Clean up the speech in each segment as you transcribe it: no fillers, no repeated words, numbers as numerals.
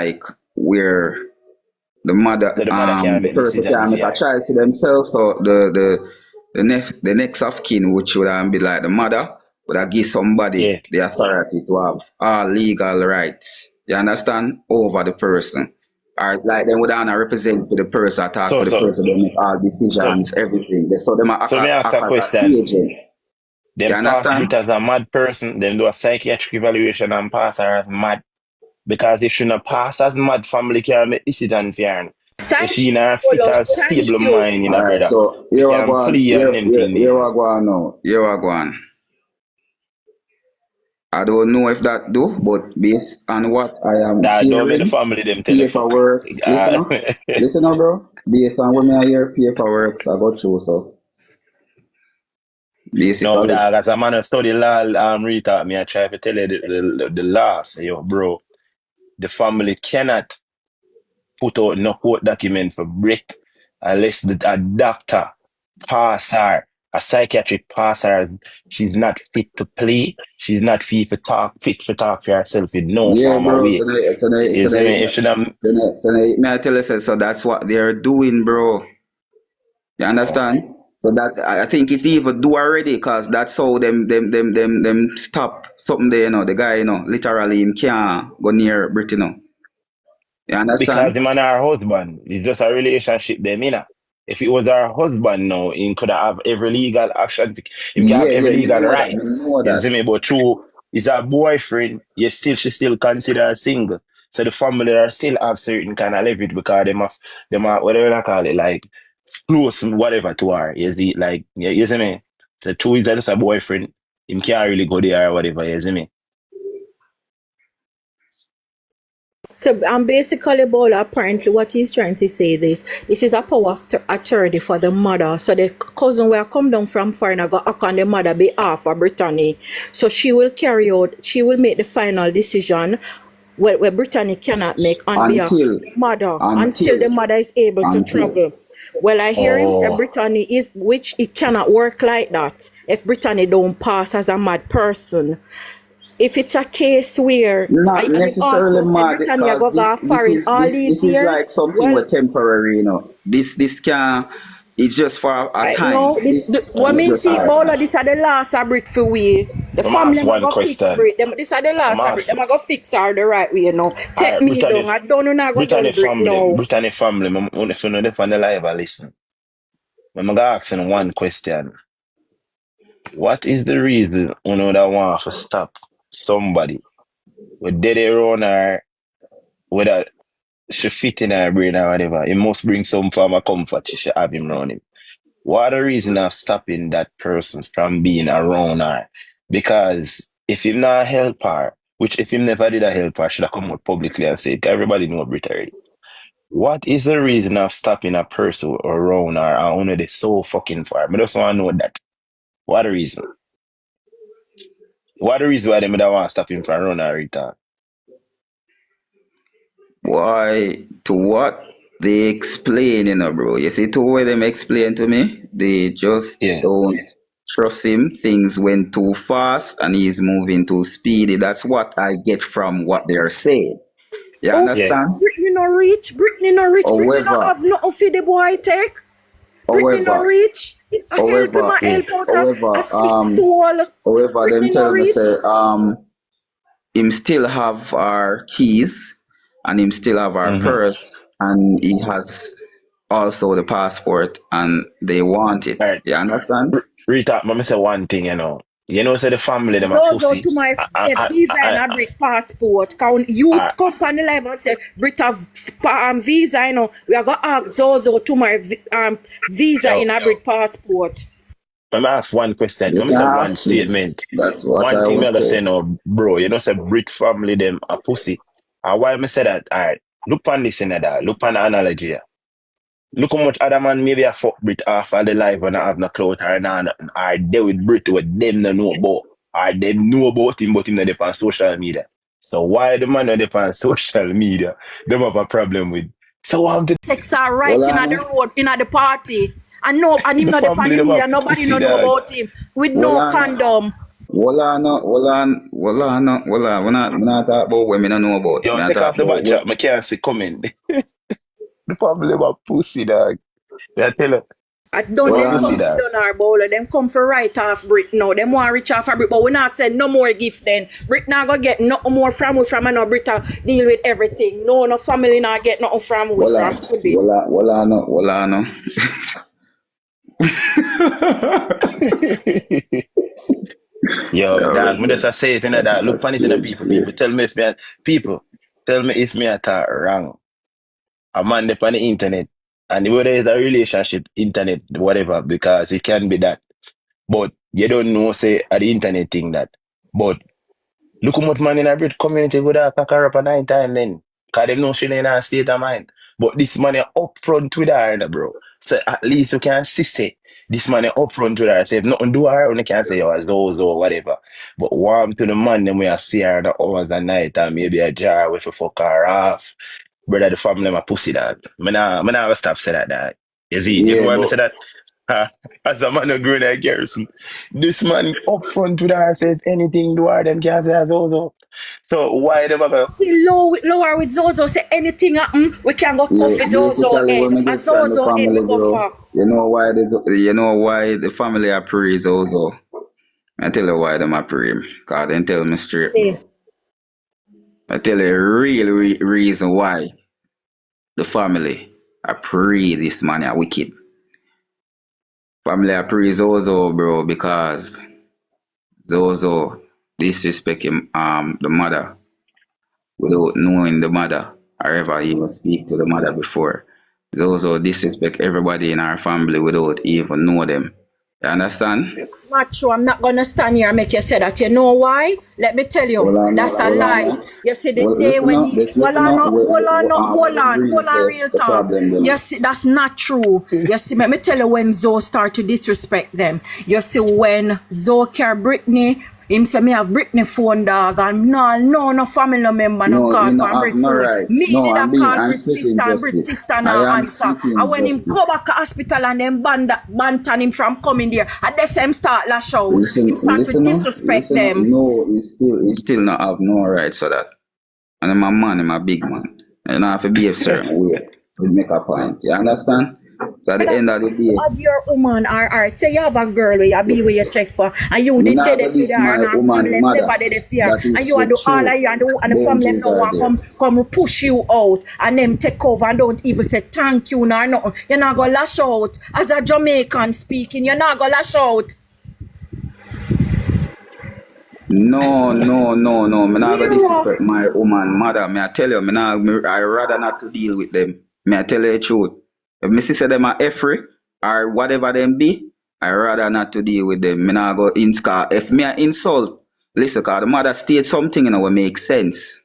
like where the mother, So the mother can't the make person decision can for make a her. choice for themselves. So the next of kin, which would be like the mother, would have give somebody Yeah. the authority to have all legal rights. You understand? Over the person. Or like they would not represent for the person, talk So for the so person, they make all so decisions, everything. So them act, so me ask a act as question. an agent. You Them pass understand? Brit as a mad person, then do a psychiatric evaluation and pass her as mad. Because if she not pass as mad, family can make decision for her. If Thank she you, in a fit Polo. and Thank stable you. mind in a Alright, brother, so we here I go can on, play on them thing here there. I go on now. Here I go on. I don't know if that do, but based on what I am That don't make the hearing, family them tell the fuck. paperwork, listen God. up, listen up, bro. Based on what me I hear, paperwork I go through, so No, basically, dog, as a man who study law, retard me, I try to tell you the law. Say, yo, bro, the family cannot put out no court document for Brit unless a doctor pass her, a psychiatric pass her. She's not fit to play. She's not fit for talk for herself in no yeah, form of bro. way. You see me? If she not, May I tell you, so that's what they're doing, bro. You understand? So that I think it's even do already, cause that's how them stop something there. The guy, literally him can't go near Britain. You because understand? the man her husband, it's just a relationship them, you know. If it was her husband now, he could have every legal action, he can have Yeah, every yeah, me legal know that. Me rights. know You that. see me? But true, is her boyfriend, she still consider her single. So the family are still have certain kind of leverage because they must whatever they call it, like close whatever to her. You see, like you see me? So true is that just a boyfriend, him can't really go there or whatever, you see me? So I'm basically Bolo, apparently what he's trying to say this is a power of attorney for the mother. So the cousin will come down from foreign and go act on the mother behalf of Brittany. So she will make the final decision where Brittany cannot make on behalf of Until, the mother until until, the mother is able to until. travel. Well, I hear him say Oh, Brittany is, which it cannot work like that if Brittany don't pass as a mad person. If it's a case where Not I necessarily also said mad, Britannia because go this foreign is all this these this is years, like something well, with temporary. This can, it's just for a I time. know this. What This mean just see, for a alright. Bolo, time. this are the last of Brit for we. The I'm gonna family ask them a one go fix question. Brit. This are the I'm last of gonna Brit. ask Them a go fix her the right way, All Take right, me down. I don't know now go Brittany done Brit family, now. Brittany family, if you know them on the live, I listen. I'm gonna ask you one question. What is the reason you know that want to stop somebody with dead around her, whether she fit in her brain or whatever? It must bring some form of comfort she should have him around him. What are the reason of stopping that person from being around her? Because if him not help her, which if him never did a help her, should have come out publicly and say, everybody know Brittany. What is the reason of stopping a person around or only they so fucking far? I just want to know that. What the reason? What the reason why they don't want to stop him from running or return? Why, to what they explain, bro. You see, to what them explain to me, they just Yeah. don't trust him. Things went too fast and he's moving too speedy. That's what I get from what they're saying. You Oh, Yeah. understand? Brittany no rich. Brittany no rich. Brittany no However, have nothing for the boy take. Brittany no however, rich. I help him. however, I Yeah. help out however, a sick soul. them Brittany no tell me rich. say, him still have our keys and him still have our Mm-hmm. purse and he has also the passport and they want All it. right. You understand? Rita, let me say one thing, you know. You know, say the family, them a Those out pussy. to my visa and I, a Brit passport. Count you I, company live and say Brit have visa, we are gonna ask those out to my visa yo, in a Brit passport. let me ask one question. You Let me can say one ask me. statement. That's what One I thing me was gonna say told. no, bro. You know, say Brit family, them a pussy. And why me say that? All right. Look on this in that. Look on the analogy here. Look how much other man maybe a fuck Brit off of the life when I have no clout or nothing. Or they with Brit with them no know about. Or them know about him but him not dey on social media. So why the man not dey on social media? Them have a problem with. So what the, Sex are Well, right in the road, in the party. And no, and him the not the on family the them a media, nobody pussy no know dog. about him with well, no condom. Hold on. We not talk about what me not know about. Yo, Me not take talk off the about back what. chat. I can't see comment. The problem a pussy dog. I tell you, I done Hold a them pussy come on. for dog. done our bowler. Them come for right off Brit now. Them want reach off a Brit, but we not send no more gift then. Brit not gonna get no more from we from no Brit deal with everything. No family not get nothing from we Hold from on. Subi. Hold on. No. Yo, Yeah, dog, me just a say it in a dog. Look that's pan it in a strange people. place. People tell me if me a talk wrong. A man dep on the internet. And whether it's a relationship, internet, whatever, because it can be that. But you don't know, say, at the internet thing that. But look how much man in a Brit community would have cock her up a 9 times then. Because they know she in a state of mind. But this man is upfront with her, bro. So at least you can see, say, this man is upfront with her. Say, if nothing do her, you can say, yo, as those or whatever. But warm to the man, then we are see her the hours and night and maybe a jar with a fuck her off. Brother, the family my pussy dog. Me nah stop say that dog. You see, you know Yeah, why I but say that? Huh? As a man of growing at Garrison. This man upfront with her says anything to her, them can't say as also. So why them have a We lower with Zozo say anything happen, we can go yeah, coffee Zozo basically head. when I A get from the Zozo head we family, go bro, for. you know why the family are praise also. I tell you why them are pray him. Cause they tell me straight, Yeah. bro. I tell you the real reason why the family are pray this man are wicked. Family are praise Zozo, bro, because Zozo disrespect him, the mother without knowing the mother or ever even speak to the mother before. Zozo disrespect everybody in our family without even know them. You understand? It's not true. I'm not gonna stand here and make you say that. You know why? Let me tell you. Hold on, That's a hold on. lie. You see the Well, day listen when up, he just listen up. hold What on, Green hold on, say real the talk. problem them. You see, that's not true. You see, let me tell you when Zoe start to disrespect them. You see, when Zoe care Brittany, him say me have Brittany phone dog and no family member no No, call you not from have Brit no phone. rights. Me No, did a call I'm Brit speaking sister and Brit justice. sister I now am answer. And speaking when him go justice. back to hospital and them bantan him from coming there, at the same start lash out. Him start to disrespect them. No, he still not have no rights for that. And I'm a man, I'm a big man. And you don't have to behave certain way to make a point. You understand? So at the end of the day, Of your woman or say you have a girl where you be where you check for and you me did not dead go for this her my and her woman family mother. never did for her That and is you the are do all of truth. you and the family Boundaries don't are want there. come push you out and them take over and don't even say thank you nor nothing. You're not gonna lash out. As a Jamaican speaking, you're not gonna lash out. No. Me not go Mira. disrespect my woman mother. Me I tell you, I rather not to deal with them. Me I tell you the truth. If me see them are effrey or whatever them be, I rather not to deal with them. Me not go if me a insult, listen, cause the mother state something you know what makes sense.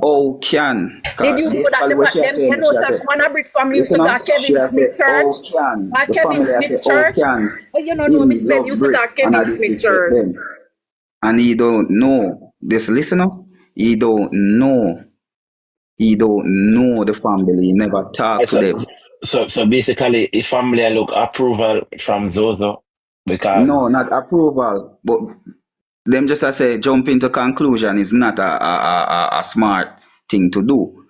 Oh can. Did Cause you know that basically what them you know some man a brick family used to listen go up, to Kevin Smith Church? At The Kevin family I Smith say, oh Church? can. Oh, you know Him Miss Bev love used to brick go to and I Kevin Smith disrespect Church. them. And he don't know. Just listen up. He don't know. He don't know the family. He never talk to so, them. so basically if family look approval from Zozo No, because not approval. But them just I say jump into conclusion is not a smart thing to do.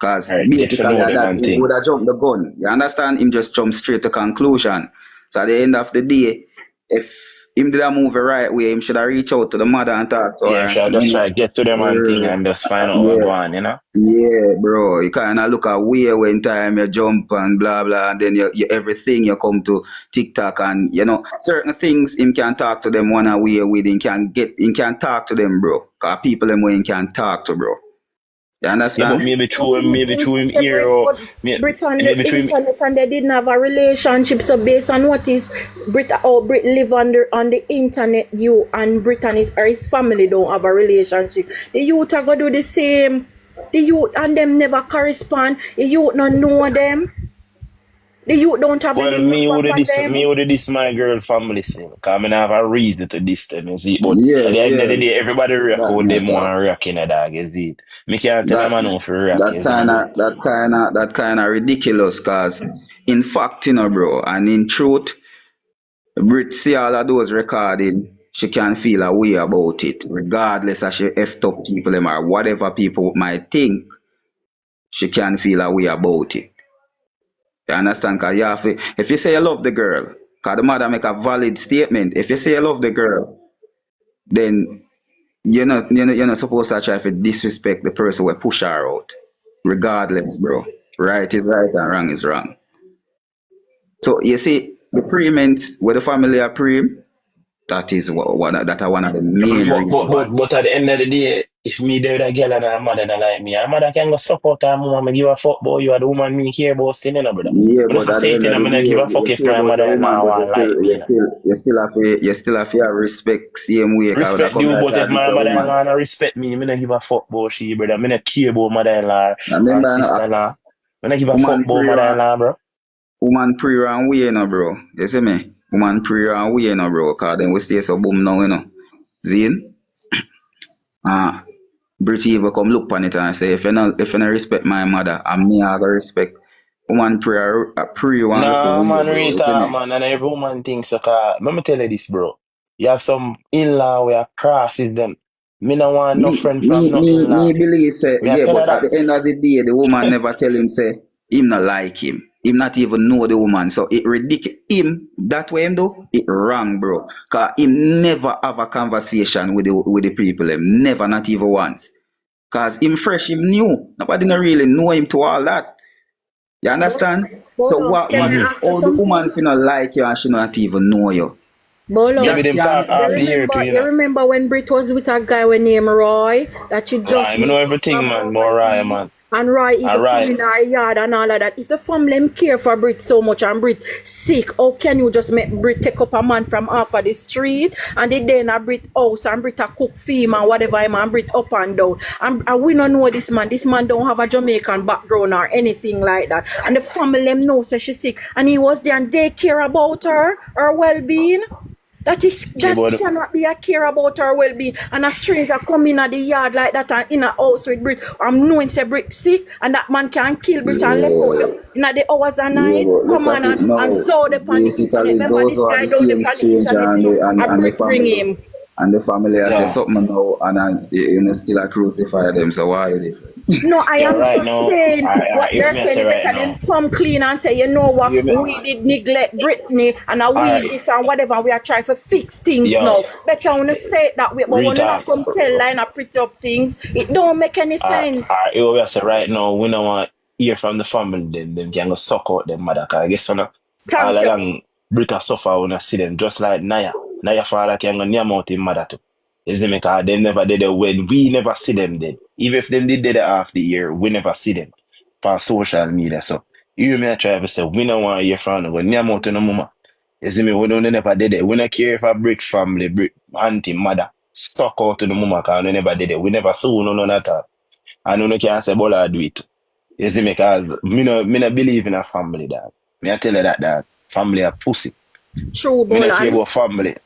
Cause get to basically know at them that and he thing. would have jumped the gun. You understand? Him just jump straight to conclusion. So at the end of the day, if him did a move the right way, him should have reached out to the mother and talk to Yeah, her I'm and sure say, I just try Mommy, to get to them and thing and just find out what yeah, go on, you know? yeah, bro. You kinda look away when time you jump and blah blah, and then you everything you come to TikTok and you know certain things him can talk to them one away with him can talk to them, bro. Cause people them when him can talk to, bro. You Yeah, but understand? maybe through him ear or But Brit on the maybe through him internet and they didn't have a relationship. So based on what is Brit live on the internet, you and Brit and his family don't have a relationship. The youth are gonna do the same. The youth and them never correspond. The youth not know them. The youth don't have well, any number for me them. would this my girl family still. Cause I have a reason to this them, you see. But at Yeah, the end of the yeah. day, everybody react That how me a them want talk. to react in a dog, you see. Me can't tell a That man how to react, that you see my kind brother. of that kind of ridiculous. Cause in fact, you know, bro, and in truth. Brit see all of those recording, she can feel a way about it, regardless of she effed up people them or whatever people might think, she can feel a way about it. You understand? Cause you have to, if you say you love the girl, cause the mother make a valid statement. If you say you love the girl, then you're not supposed to try to disrespect the person who push her out. Regardless, bro. Right is right and wrong is wrong. So you see, the payments where the family are pre, that is that are one of the Yeah, main reasons why. but at the end of the day, if me there with a girl and her mother don't like me, her mother can go suck out her mom and give a fuck, boy. You are the woman me care about still, you know, brother. Yeah, But but just at the say it, end you of know, the me not day, give a fuck you if care my about a mother-in-law woman, but won't like me, you know. you still have to respect same way. Cause when I Respect come you, like but if that, this my a mother-in-law woman. don't respect me, me not give a fuck about she, brother. Me not care about mother-in-law I or remember sister-in-law. Me not give a fuck woman about pre run, mother-in-law, bro. woman pre run way, bro. You see me? Woman pre run way, bro. Cause then we stay so boom now, Zine? Uh, Brittany will come look on it and say, if you not respect my mother, and me I go respect woman pre one look Nah, way, man, bro. real You see talk, me? man. And every woman thinks so. Let me tell you this, bro. You have some in-law where crosses them. Me no want no friend from no Me in-law. believe say Me I yeah, tell her but at that. the end of the day, the woman never tell him say him not like him. Him not even know the woman. So it ridiculous. Him that way him do it wrong, bro. Cause him never have a conversation with the people. Him never, not even once. Cause him fresh, him new. Nobody not really know him to all that. You understand? So Bolo, what? can What? Mm-hmm. I ask you How the woman something? finna like you and she not even know you? Bolo, Maybe That them can talk you half a happen. year too, remember you you know. remember when Brit was with a guy named Roy that she Right, just I know met everything, from man. More right, overseas? man. And Roy All even come right. in our yard and all of that. If the family them care for Brit so much and Brit sick, how can you just make Brit take up a man from off of the street and the then a Brit house and Brit a cook for him and whatever him and Brit up and down. And we don't know this man. This man don't have a Jamaican background or anything like that. And the family them know so she's sick. And he was there and they care about her well-being. Okay, That but cannot be a care about her well-being. And a stranger come in at the yard like that and in a house with Brit. I'm knowing say Brit sick and that man can kill Brit and left out Yeah. in the hours of Yeah, night. but look Come on at it and now. saw the on the internet. Basically, Remember those this are guy the down the same on the stranger internet, a and the Brit bring family. him. And the family I say yeah. something now and still a crucify them. So why are you different? No, I Yeah, am right just now. saying I what hear they're me I saying. say It right better them now. come clean and say, you know what, Hear me. we did neglect Brittany and All we right. this and whatever. We are trying to fix things Yo, now. Better want to say it that way, but when you not retard. come tell line and pretty up things, it don't make any sense. Hear me I say right now. We don't want hear from the family. Them can go suck out them mother. Cause I guess on all Thank you. along Brita suffer when I see them. Just like Naya. Naya father can go near out him mother too. Is them because they never did it when we never see them then. Even if them did it half the year, we never see them for social media. So you hear me I try to say we don't want to hear from them. When near out no mama. You see me, we don't never did it. We don't care if a Brit family, Brit auntie, mother, stuck out to the mama because we never did it. We never saw none of that. And you no can say, Bola do it. You see me, because me no believe in a family, dad. Me I tell you that, dad. Family are pussy. True, Me no Bola. care about family.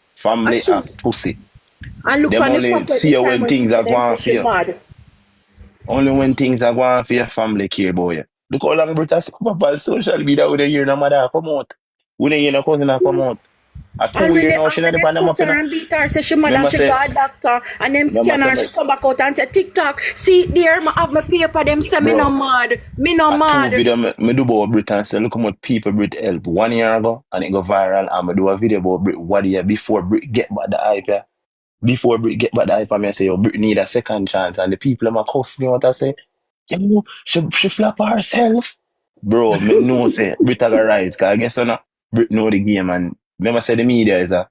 And Family true. are pussy. And look Them on the only photo see every you time when when she things said are them say going for she you. mad. Only when things are going for your family care about you. Look how long Britta come up on social media with a year no mother come out. With a year no cousin come out. A 2 year now she And not when they depend on cuss her nothing. and beat her, say she mad and Remember she say, got a doctor and them remember scan say, her, she come back out and say TikTok, see there, I have my paper, them say me no bro. mad. Me no A two mad. video me do about Brit and say look how much people Brit help 1 year ago and it go viral and me do a video about Brit 1 year before Brit get back the hype, yeah. Before Brit get back the hype and me I say yo Brit need a second chance and the people them a cuss me what I say yo she flap herself. Bro, me know say Brit a go rise cause I guess so now Brit know the game and remember say the media is a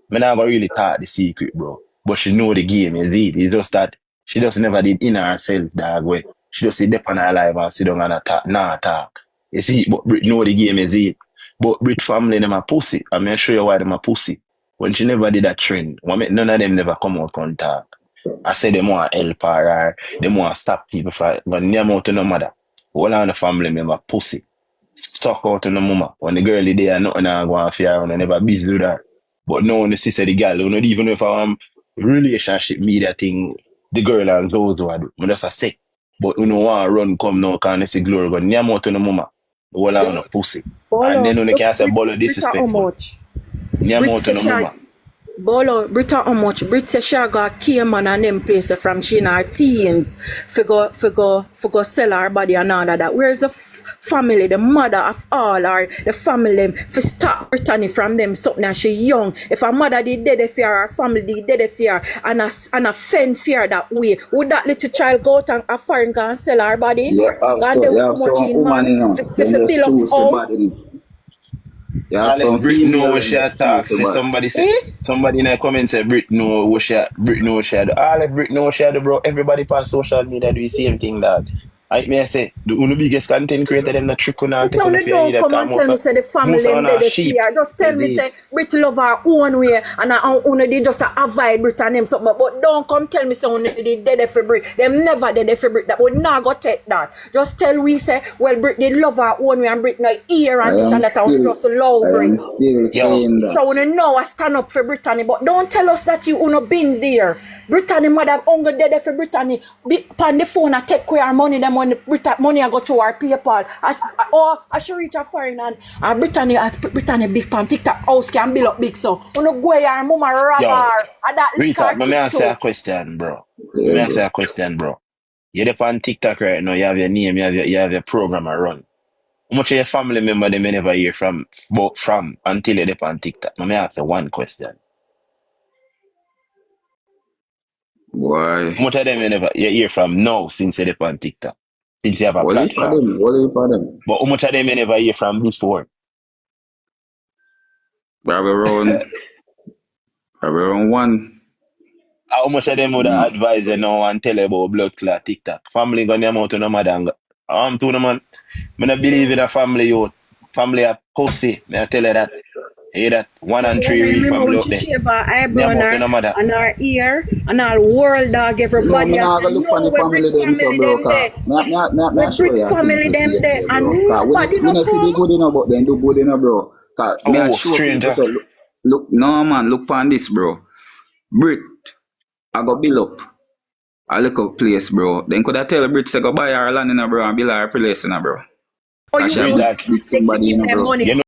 me not gonna really talk the secret, bro. But she know the game, is it? It's just that she just never did in herself, dog, where she just sit up on her life and sit down and attack, nah talk. You see, but Brit know the game, is it? But Brit family, them a pussy. I'm gonna show you why them a pussy. When she never did that trend, none of them never come out and talk. I say them want help her, or them want stop people from, but near out to no mother. All of the family member pussy. Suck out to the mama. When the girl is there, nothing I go on for her and I never busy with her. But now when the sister, the girl, you know, even if relationship media thing, the girl and those who are do. I just a say. But you know want run come now can see glory go near more to the mama. The whole on a pussy. And Bolo, then when they look, can say bolo Brit how disrespectful. much? Brit Nyamoto say no she mama. Bolo, Brit how much? Brit say she got Cayman and them places from she in her teens for go sell her body and all of that. Where's the family, the mother of all her, the family for stop Brittany from them something and she young. If her mother did dead fear, her family did dead fear and a fend fear that way, would that little child go out and a foreign go and sell her body? You God them have too much some in woman, man you know, them for just build up choose the house. body. You have Unless some Brit know female, what them she just attack, choose the say body. somebody in the comments say Brit know what she do. All if Brit know what she do, bro. Everybody on social media do the same thing, dog. I say the only biggest content creator them not trick on and But take on the only fear don't that come cause and tell me say the family most them on they our the sheep. fear. Just tell Is me it? say Brit love her own way and only they just avoid Brit and them something. But don't come tell me say only they dead for Brit. Them never dead for Brit. That would not go take that. Just tell we say well Brit they love her own way and Brit not here I and this am and that. I still, just love I am Brit. still Yo, saying that. So when you know I stand up for Brittany, but don't tell us that you uno been there. Brittany mother hunger dead for Brittany. On the phone I take away her money, them when money I go to her PayPal. I should reach her foreign and Brittany big pan TikTok house can build up big so. Uno go here and mama rob yo, her. And that lick Rita, her let me tip ask you a too. question, bro. Let Yeah, me ask you bro. a question, bro. You're there on TikTok right now, you have your name, you have your program I run. How much of your family member they may never hear from until you're there on TikTok? Let me ask you one question. Why? How much of them you hear from now since you're there on TikTok? Since you have a Only for platform. them, only for them. But how much of them you never hear from before? Probably around one. How much of them would Mm. advise you now and tell you about blood clot TikTok? Family gonna them out to no mother and to the man. I don't believe in a family youth. Family a pussy. May I tell you that. Hear that? One and Yeah, three I real remember family when out she there. shaved her eyebrow Them out to no mother. on her ear and all world dog No, everybody me I not said gonna look for no the we Brit family them so family bro, them cause there. me We show Brit you a thing family to see them there there, and bro. Cause nobody when no you see the come. good enough, but then do good enough, bro. Cause me I Oh, show people stranger. say look, no man, look on this, bro. Brit, I go build up a little place, bro. Then could I tell Brit say go buy her land in a bro and build her place in a bro. Or Cause you she a Real use big that. big she somebody give in a them bro. money. You know